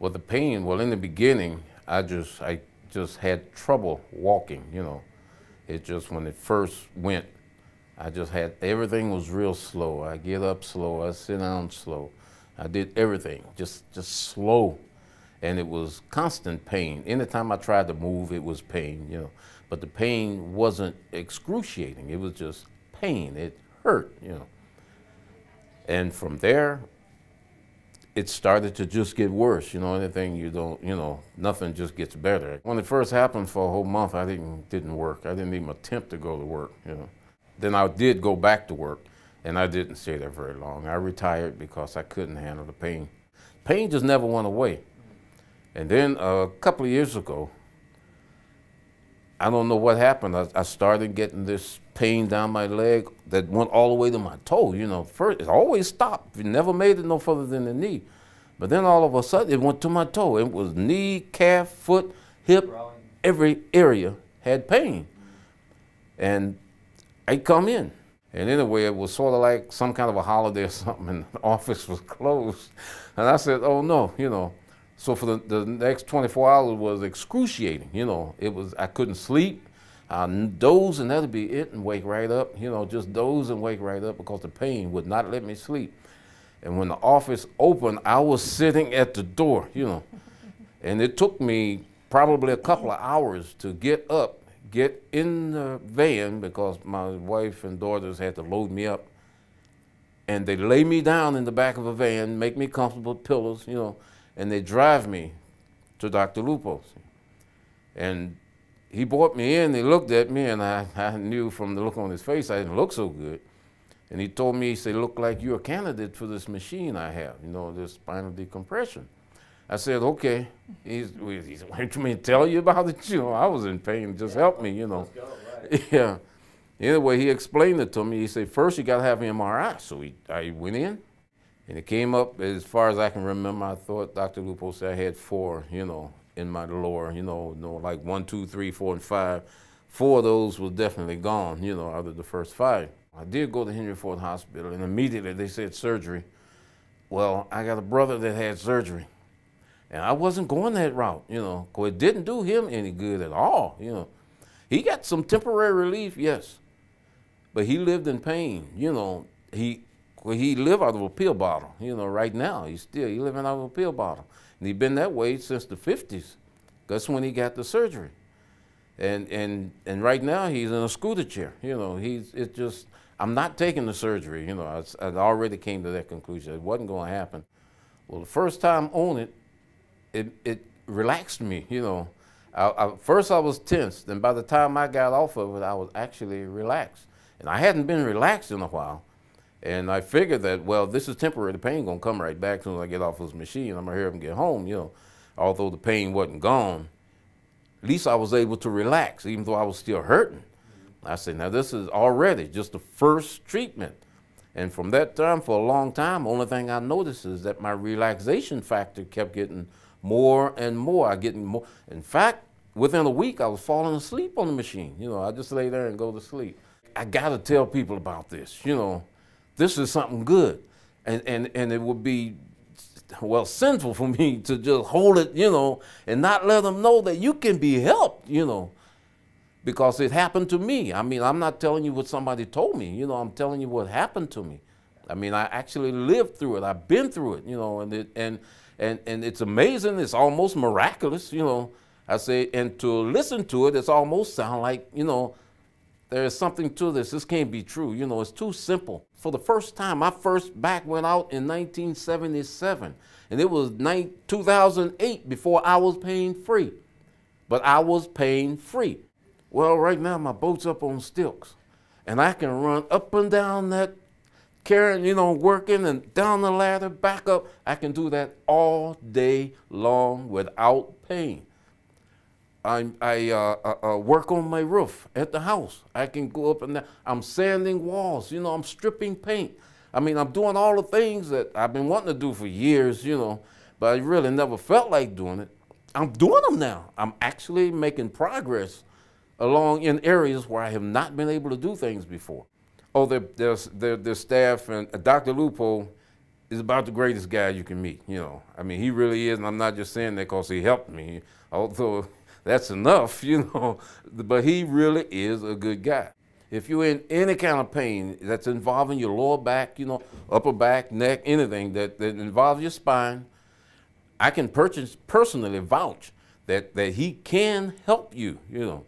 Well, the pain, well, in the beginning, I just had trouble walking, you know. It just, when it first went, I just had, everything was real slow. I get up slow, I sit down slow. I did everything, just slow. And it was constant pain. Anytime I tried to move, it was pain, you know. But the pain wasn't excruciating, it was just pain. It hurt, you know. And from there, it started to just get worse, you know. Anything you don't, you know, nothing just gets better. When it first happened for a whole month, I didn't work. I didn't even attempt to go to work, you know. Then I did go back to work, and I didn't stay there very long. I retired because I couldn't handle the pain. Pain just never went away. And then a couple of years ago, I don't know what happened. I started getting this pain down my leg that went all the way to my toe. You know, first it always stopped. It never made it no further than the knee. But then all of a sudden it went to my toe. It was knee, calf, foot, hip, every area had pain. And I come in. And anyway, it was sort of like some kind of a holiday or something, and the office was closed. And I said, oh no, you know. So for the next 24 hours was excruciating, you know. It was, I couldn't sleep. I doze and that'd be it, and wake right up, you know, just doze and wake right up because the pain would not let me sleep. And when the office opened, I was sitting at the door, you know. And it took me probably a couple of hours to get up, get in the van, because my wife and daughters had to load me up. And they lay me down in the back of a van, make me comfortable, pillows, you know, and they drive me to Dr. Lupo. And he brought me in, he looked at me, and I knew from the look on his face I didn't look so good. And he told me, he said, look like you're a candidate for this machine I have, you know, this spinal decompression. I said, okay. He said, what you mean, tell you about it? You know, I was in pain, just help me, you know. Let's go, right. Yeah. Anyway, he explained it to me. He said, first you gotta have an MRI. So I went in, and it came up, as far as I can remember, I thought Dr. Lupo said I had 4, you know, in my lower, you know, like 1, 2, 3, 4, and 5. 4 of those was definitely gone, you know, out of the first 5. I did go to Henry Ford Hospital, and immediately they said surgery. Well, I got a brother that had surgery, and I wasn't going that route, you know, because it didn't do him any good at all, you know. He got some temporary relief, yes, but he lived in pain, you know. He lived out of a pill bottle, you know, right now. He's living out of a pill bottle. And he's been that way since the 50s. That's when he got the surgery. And right now he's in a scooter chair, you know. I'm not taking the surgery, you know. I already came to that conclusion. It wasn't going to happen. Well, the first time on it relaxed me, you know. First I was tense, and by the time I got off of it, I was actually relaxed. And I hadn't been relaxed in a while. And I figured that, well, this is temporary. The pain gonna come right back as soon as I get off this machine. I'm gonna hurry up and get home, you know. Although the pain wasn't gone, at least I was able to relax, even though I was still hurting. I said, now this is already just the first treatment. And from that time, for a long time, the only thing I noticed is that my relaxation factor kept getting more and more. In fact, within a week, I was falling asleep on the machine. You know, I just lay there and go to sleep. I gotta tell people about this, you know. This is something good. And it would be, well, sinful for me to just hold it, you know, and not let them know that you can be helped, you know, because it happened to me. I mean, I'm not telling you what somebody told me, you know, I'm telling you what happened to me. I mean, I actually lived through it. I've been through it, you know, and it's amazing. It's almost miraculous, you know. I say, and to listen to it, it's almost sound like, you know, there is something to this. This can't be true. You know, it's too simple. For the first time, my first back went out in 1977. And it was 2008 before I was pain free. But I was pain free. Well, right now, my boat's up on stilts. And I can run up and down that, carrying, you know, working and down the ladder, back up. I can do that all day long without pain. I work on my roof at the house. I can go up and down. I'm sanding walls, you know, I'm stripping paint. I mean, I'm doing all the things that I've been wanting to do for years, you know, but I really never felt like doing it. I'm doing them now. I'm actually making progress along in areas where I have not been able to do things before. Oh, their staff and Dr. Lupo is about the greatest guy you can meet, you know. I mean, he really is, and I'm not just saying that because he helped me, although that's enough, you know, but he really is a good guy. If you're in any kind of pain that's involving your lower back, you know, upper back, neck, anything that involves your spine, I can personally vouch that he can help you, you know.